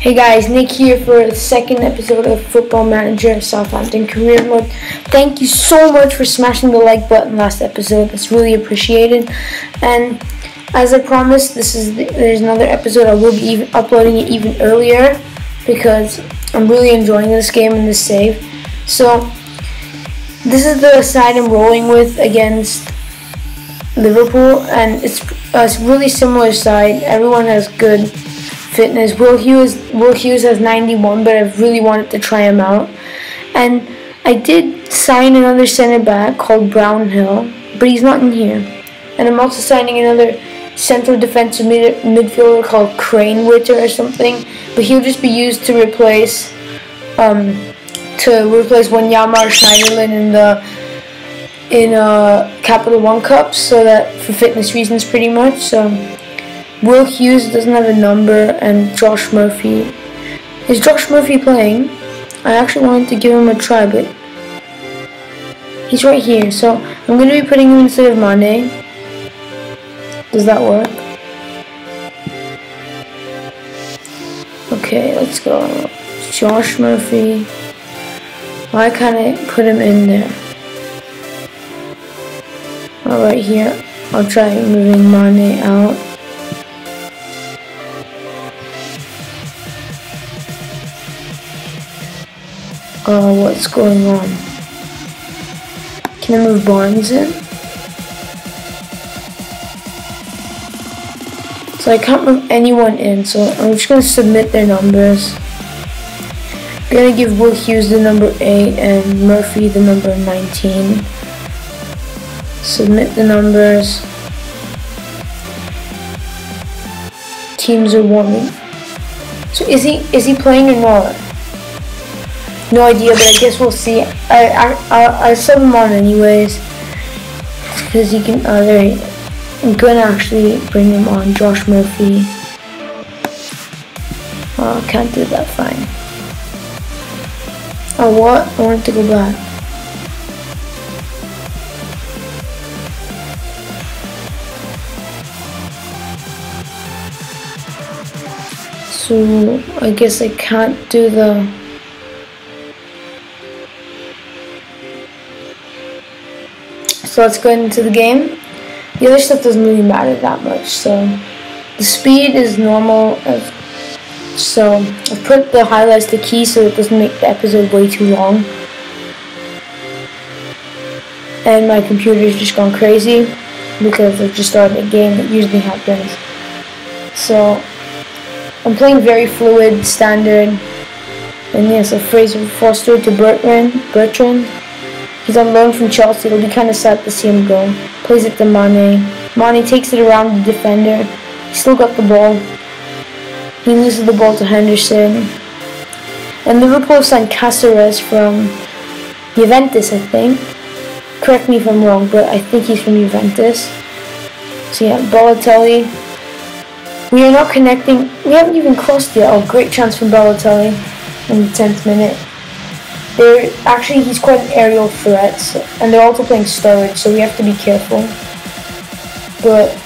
Hey guys, Nick here for the second episode of Football Manager Southampton Career Mode. Thank you so much for smashing the like button last episode. It's really appreciated. And as I promised, there's another episode. I will be uploading it even earlier because I'm really enjoying this game and this save. So this is the side I'm rolling with against Liverpool, and it's a really similar side. Everyone has good fitness. Will Hughes has 91, but I really wanted to try him out. And I did sign another center back called Brownhill, but he's not in here. And I'm also signing another central defensive midfielder called Cranewitter or something, but he'll just be used to replace Wanyama or Schneiderlin in Capital One Cup, so that for fitness reasons pretty much. So Will Hughes doesn't have a number, and Josh Murphy. Is Josh Murphy playing? I actually wanted to give him a try, but he's right here. So I'm going to be putting him instead of Mane. Does that work? Okay, let's go. Josh Murphy. Why can't I put him in there? Right here. I'll try moving Mane out. What's going on? Can I move Barnes in? So I can't move anyone in, so I'm just going to submit their numbers. I'm going to give Will Hughes the number 8 and Murphy the number 19. Submit the numbers. Teams are warming. So is he playing or not? No idea, but I guess we'll see. I sub him on anyways, because he can. I'm gonna actually bring him on. Josh Murphy. Oh, can't do that. Fine. Oh, what? I wanted to go back. So I guess I can't do the. So let's go into the game. The other stuff doesn't really matter that much. So the speed is normal. So I've put the highlights to key so it doesn't make the episode way too long. And my computer's just gone crazy because I just started a game. That usually happens. So I'm playing very fluid, standard. And yes, a Fraser Foster to Bertrand. He's on loan from Chelsea. It'll be kind of sad to see him go. Plays it to Mane. Mane takes it around the defender. He's still got the ball. He loses the ball to Henderson. And Liverpool signed Caceres from Juventus, I think. Correct me if I'm wrong, but I think he's from Juventus. So yeah, Balotelli. We are not connecting. We haven't even crossed yet. Oh, great chance from Balotelli in the 10th minute. He's quite an aerial threat, and they're also playing Sturridge, so we have to be careful. But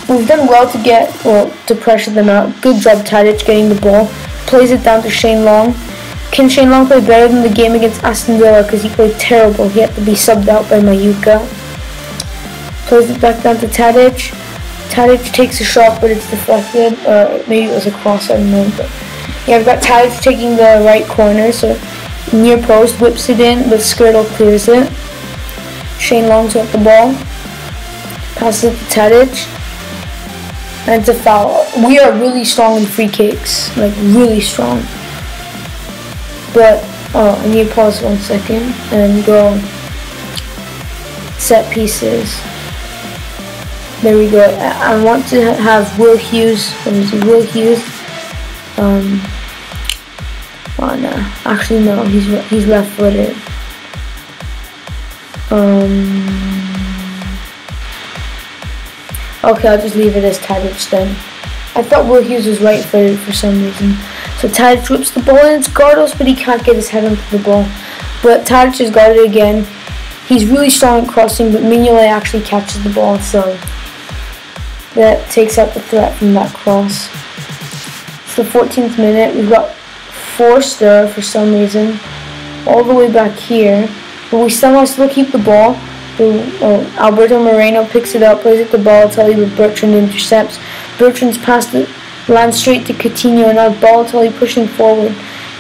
we've done well to pressure them out. Good job, Tadic, getting the ball. Plays it down to Shane Long. Can Shane Long play better than the game against Aston Villa? Because he played terrible. He had to be subbed out by Mayuka. Plays it back down to Tadic. Tadic takes a shot, but it's deflected. Or maybe it was a cross, I don't know. But yeah, I've got Tadic taking the right corner, so near post, whips it in, but Skirtle clears it. Shane Long's got the ball. Passes it to Tadic. And it's a foul. We are really strong in free kicks. Like, really strong. But, I need to pause 1 second and go set pieces. There we go. I want to have Will Hughes. What is it? Will Hughes. Oh no, actually no, he's left-footed. Okay, I'll just leave it as Tadic then. I thought Will Hughes was right-footed for some reason. So Tadic whips the ball and it's Gardos, but he can't get his head onto the ball. But Tadic has got it again. He's really strong at crossing, but Mignolet actually catches the ball, so that takes out the threat from that cross. the 14th minute. We've got Forster for some reason all the way back here, but we somehow still keep the ball. Alberto Moreno picks it up, plays it to Balotelli, but Bertrand intercepts. Bertrand's passed it, lands straight to Coutinho, and now Balotelli pushing forward.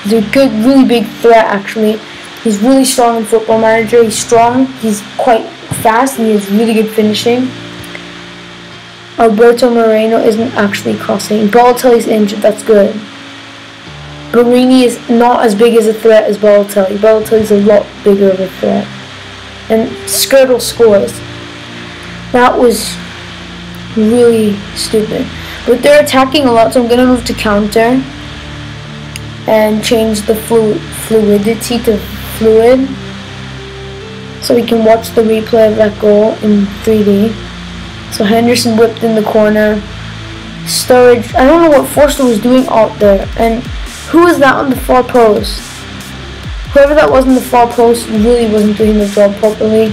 He's a good, really big threat actually. He's really strong in Football Manager. He's strong, he's quite fast, and he has really good finishing. Alberto Moreno isn't actually crossing. Balotelli's injured, that's good. Barini is not as big as a threat as Balotelli. Balotelli's a lot bigger of a threat. And Skirtle scores. That was really stupid. But they're attacking a lot, so I'm going to move to counter and change the fluidity to fluid, so we can watch the replay of that goal in 3D. So Henderson whipped in the corner. Sturridge, I don't know what Forster was doing out there. And who was that on the far post? Whoever that was in the far post really wasn't doing the job properly.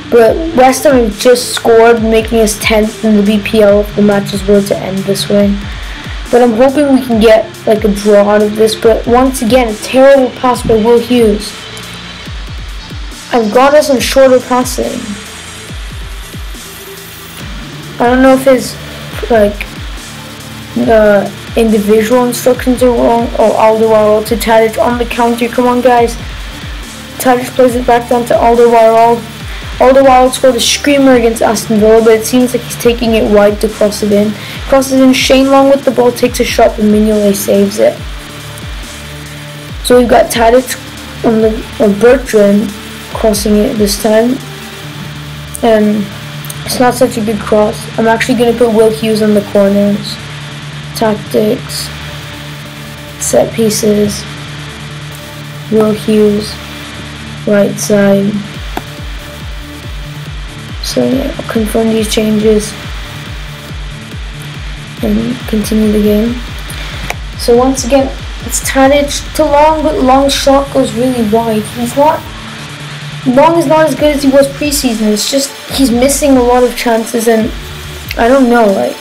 But West Ham have just scored, making us 10th in the BPL if the matches were to end this way. But I'm hoping we can get like a draw out of this. But once again, a terrible pass by Will Hughes. I've got us on shorter passing. I don't know if his individual instructions are wrong. Oh, Alderweireld to Tadic on the counter. Come on, guys. Tadic plays it back down to Alderweireld. Alderweireld scored a screamer against Aston Villa, but it seems like he's taking it wide to cross it in. Crosses in, Shane Long with the ball, takes a shot, but Mignolet saves it. So we've got Tadic on Bertrand crossing it this time. And it's not such a good cross. I'm actually going to put Will Hughes on the corners. Tactics, set pieces, Will Hughes, right side. So yeah, I'll confirm these changes and continue the game. So once again, it's Tadic to Long, but Long's shot goes really wide. Long is not as good as he was preseason. It's just he's missing a lot of chances, and I don't know, like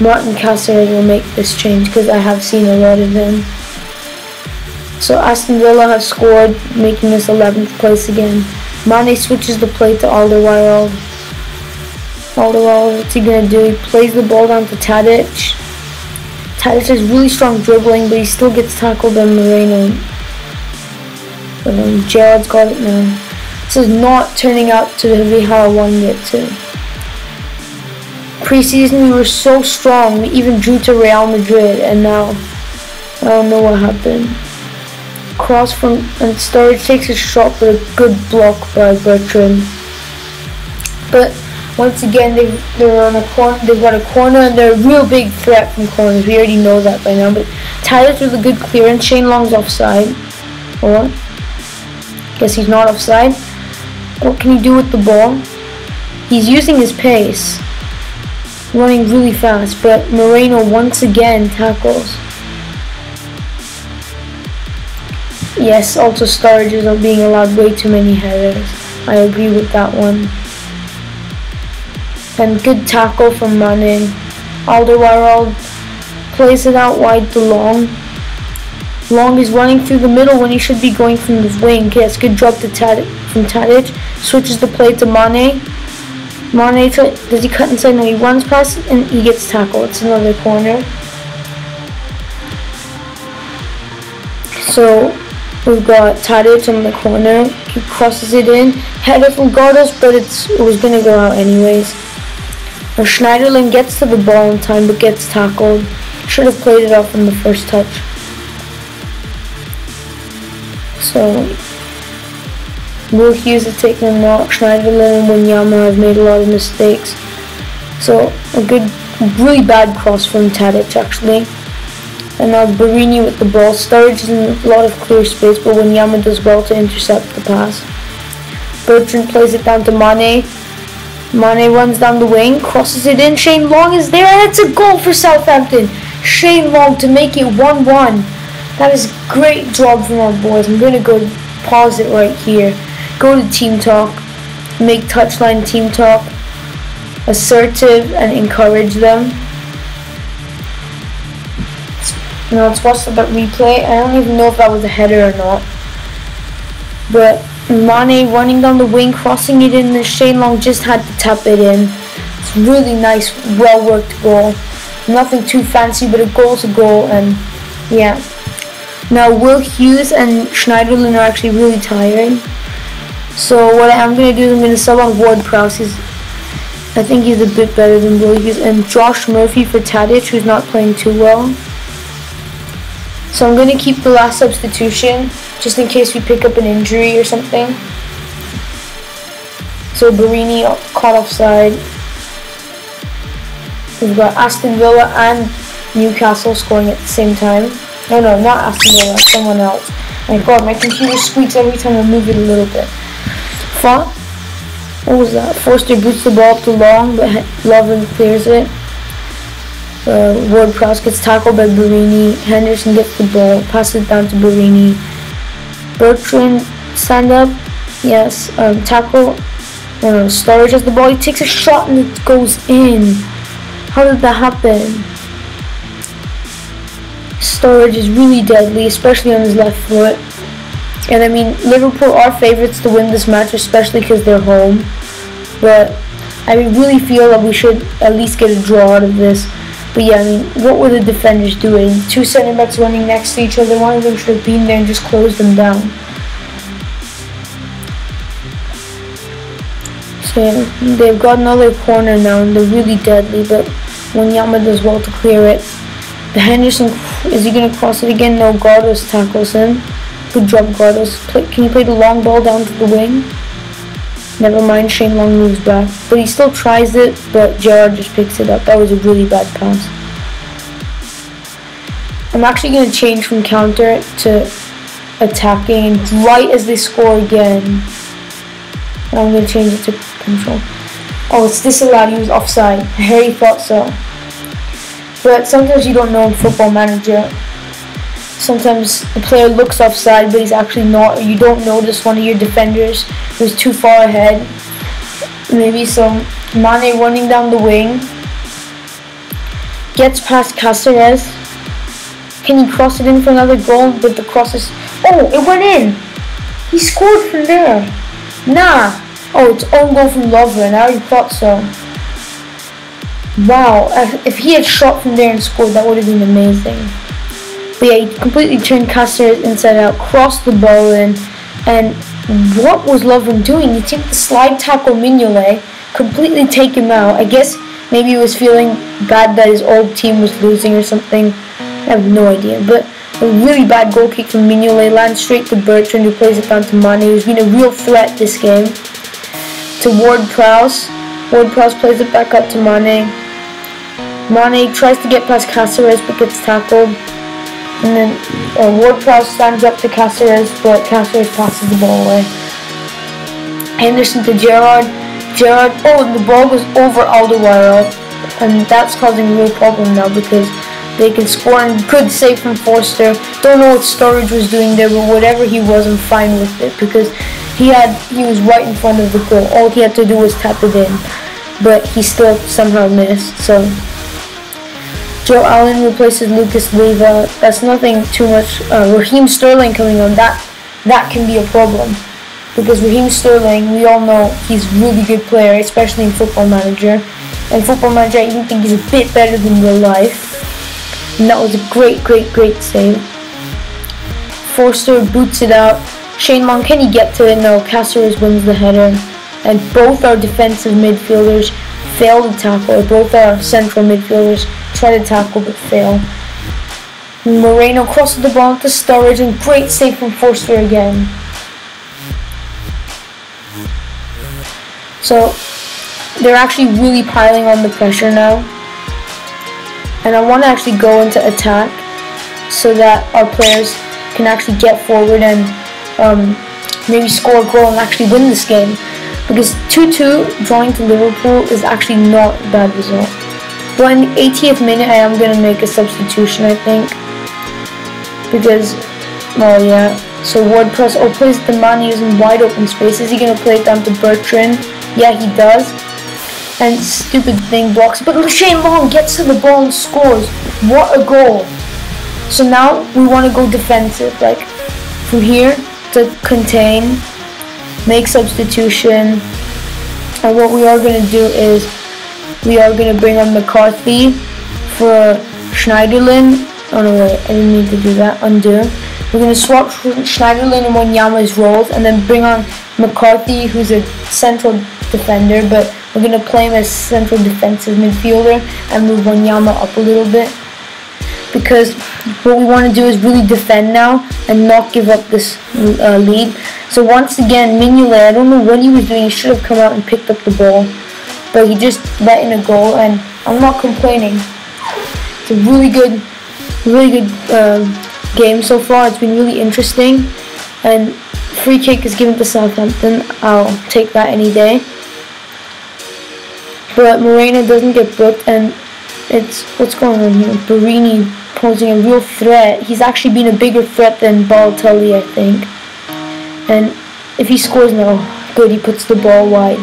Martin Caceres will make this change because I have seen a lot of them. So Aston Villa have scored, making us 11th place again. Mane switches the play to Alderweireld. Alderweireld, what's he going to do? He plays the ball down to Tadic. Tadic has really strong dribbling, but he still gets tackled by Moreno. Gerrard's got it now. This is not turning out to be how I wanted it to. Preseason we were so strong, we even drew to Real Madrid, and now I don't know what happened. Cross from, and Sturridge takes a shot, but a good block by Bertrand. But once again, they're on a corner. They've got a corner, and they're a real big threat from corners. We already know that by now. But Tadic with a good clearance. Shane Long's offside. Or guess he's not offside. What can he do with the ball? He's using his pace, running really fast. But Moreno once again tackles. Yes, also Sturridge is being allowed way too many headers. I agree with that one. And good tackle from Mane. Alderweireld plays it out wide to Long. Long is running through the middle when he should be going from the wing. Yes, good drop to from Tadic. Switches the play to Mane. Mane, does he cut inside? No, he runs past it and he gets tackled. It's another corner. So we've got Tadic in the corner. He crosses it in. Header from Gardos, but it was going to go out anyways. Now Schneiderlin gets to the ball in time, but gets tackled. Should have played it off in the first touch. So Will Hughes has taken a knock. Schneiderlin and Wanyama have made a lot of mistakes. So a good, really bad cross from Tadic actually. And now Barini with the ball. Sturridge is in a lot of clear space, but Wanyama does well to intercept the pass. Bertrand plays it down to Mane. Mane runs down the wing, crosses it in. Shane Long is there, and it's a goal for Southampton. Shane Long to make it 1-1. That is a great job from our boys. I'm going to go pause it right here. Go to team talk. Make touchline team talk assertive and encourage them. Now let's watch the replay. I don't even know if that was a header or not. But Mane running down the wing, crossing it in, and Shane Long just had to tap it in. It's really nice, well worked goal. Nothing too fancy, but a goal's a goal, and yeah. Now Will Hughes and Schneiderlin are actually really tiring. So what I'm going to do is I'm going to sub on Ward-Prowse. I think he's a bit better than Will Hughes. And Josh Murphy for Tadic, who's not playing too well. So I'm going to keep the last substitution, just in case we pick up an injury or something. So Barini caught offside. We've got Aston Villa and Newcastle scoring at the same time. Oh no, not Aston Villa, someone else. My god, my computer squeaks every time I move it a little bit. What was that? Forster boots the ball up to Long, but Lovren clears it. Ward-Prowse gets tackled by Barini. Henderson gets the ball, passes it down to Barini. Bertrand, stand up. Yes, tackle. Sturridge has the ball. He takes a shot and it goes in. How did that happen? Sturridge is really deadly, especially on his left foot. And I mean, Liverpool are favourites to win this match, especially because they're home. But I really feel that we should at least get a draw out of this. But yeah, I mean, what were the defenders doing? Two centre backs running next to each other. One of them should have been there and just closed them down. So yeah, they've got another corner now and they're really deadly. But Wanyama does well to clear it. The Henderson, is he going to cross it again? No, Gardos tackles him. Good job, Gardos. Can you play the long ball down to the wing? Never mind, Shane Long moves back. But he still tries it, but Gerrard just picks it up. That was a really bad pass. I'm actually going to change from counter to attacking right as they score again. And I'm going to change it to control. Oh, it's disallowed. He was offside. Harry thought so. But sometimes you don't know in Football Manager. Sometimes the player looks offside, but he's actually not. Or you don't notice one of your defenders was too far ahead. Maybe some Mane running down the wing. Gets past Caceres. Can he cross it in for another goal? But the cross is... Oh, it went in! He scored from there. Nah. Oh, it's own goal from Lovren. I already thought so. Wow, if he had shot from there and scored, that would have been amazing. But yeah, he completely turned Caceres inside out, crossed the ball in, and what was Lovren doing? He took the slide tackle Mignolet, completely take him out. I guess maybe he was feeling bad that his old team was losing or something. I have no idea, but a really bad goal kick from Mignolet lands straight to Bertrand, who plays it down to Mane, who's been a real threat this game. To Ward-Prowse. Ward-Prowse plays it back up to Mane. Mane tries to get past Caceres but gets tackled. And then Ward-Prowse stands up to Caceres, but Caceres passes the ball away. Henderson to Gerrard. Oh, and the ball goes over Alderweireld. And that's causing a real problem now because they can score, and good save from Forster. Don't know what Sturridge was doing there, but whatever he was, I'm fine with it because he was right in front of the goal. All he had to do was tap it in, but he still somehow missed. So Joe Allen replaces Lucas Leiva. That's nothing too much. Raheem Sterling coming on, that can be a problem because Raheem Sterling, we all know he's a really good player, especially in Football Manager. And Football Manager, I even think he's a bit better than real life. And that was a great save. Forster boots it out. Shane Long, can he get to it? No, Caceres wins the header. And both our defensive midfielders fail to tackle. Both our central midfielders try to tackle but fail. Moreno crosses the ball to Sturridge, and great save from Forster again. So they're actually really piling on the pressure now. And I want to actually go into attack so that our players can actually get forward and maybe score a goal and actually win this game. Because 2-2 drawing to Liverpool is actually not a bad result. But in the 80th minute, I am going to make a substitution, I think. Because, well, yeah. So Ward-Prowse plays the Mane using wide open space. Is he going to play it down to Bertrand? Yeah, he does. And stupid thing blocks. But Shane Long gets to the ball and scores. What a goal. So now we want to go defensive, like from here to contain, make substitution, and what we are going to do is we are going to bring on McCarthy for Schneiderlin. Oh no, wait, I didn't mean to do that. Undo. We're going to swap Schneiderlin and Wanyama's roles and then bring on McCarthy, who's a central defender, but we're going to play him as central defensive midfielder and move Wanyama up a little bit, because what we want to do is really defend now and not give up this lead. So once again, Mignolet, I don't know what he was doing. He should have come out and picked up the ball, but he just let in a goal, and I'm not complaining. It's a really good game so far. It's been really interesting, and free kick is given to Southampton. I'll take that any day. But Moreno doesn't get booked, and it's what's going on here. Barini posing a real threat. He's actually been a bigger threat than Balotelli, I think. And if he scores now, good, he puts the ball wide.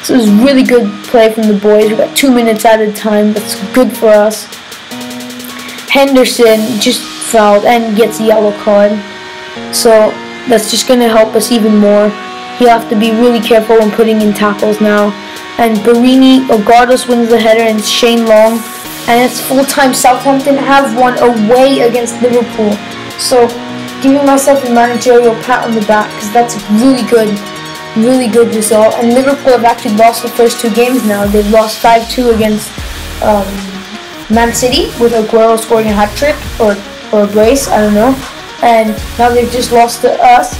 So it was really good play from the boys. We got 2 minutes added time. That's good for us. Henderson just fouled and gets a yellow card. So that's just going to help us even more. He'll have to be really careful when putting in tackles now. And Barini, Ogardos wins the header, and Shane Long. And it's full-time. Southampton have won away against Liverpool. So giving myself a managerial pat on the back, because that's a really good result. And Liverpool have actually lost the first 2 games now. They've lost 5-2 against Man City with Aguero scoring a hat-trick or a brace, I don't know. And now they've just lost to us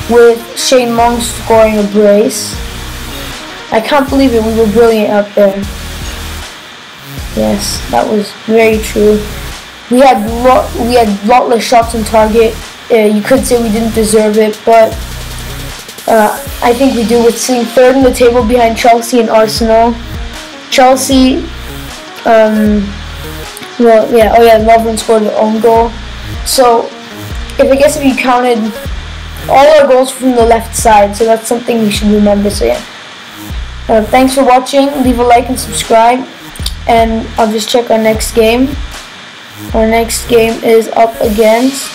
with Shane Long scoring a brace. I can't believe it. We were brilliant out there. Yes, that was very true. We had lotless shots on target. You could say we didn't deserve it, but I think we do. With sitting 3rd in the table behind Chelsea and Arsenal. Chelsea, Lovren scored an own goal. So, if you counted, all our goals from the left side, so that's something we should remember. So yeah. Thanks for watching. Leave a like and subscribe, and I'll just check our next game. Our next game is up against,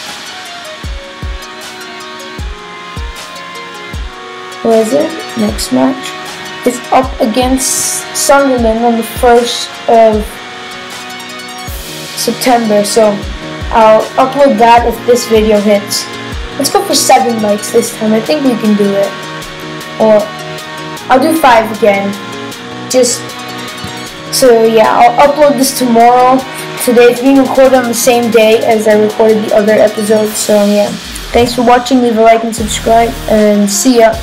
where is it? Next match is up against Sunderland on the 1st of September. So I'll upload that if this video hits. Let's go for 7 likes this time. I think we can do it. Or I'll do 5 again. So yeah, I'll upload this tomorrow. Today it's being recorded on the same day as I recorded the other episode. So yeah, thanks for watching. Leave a like and subscribe, and see ya.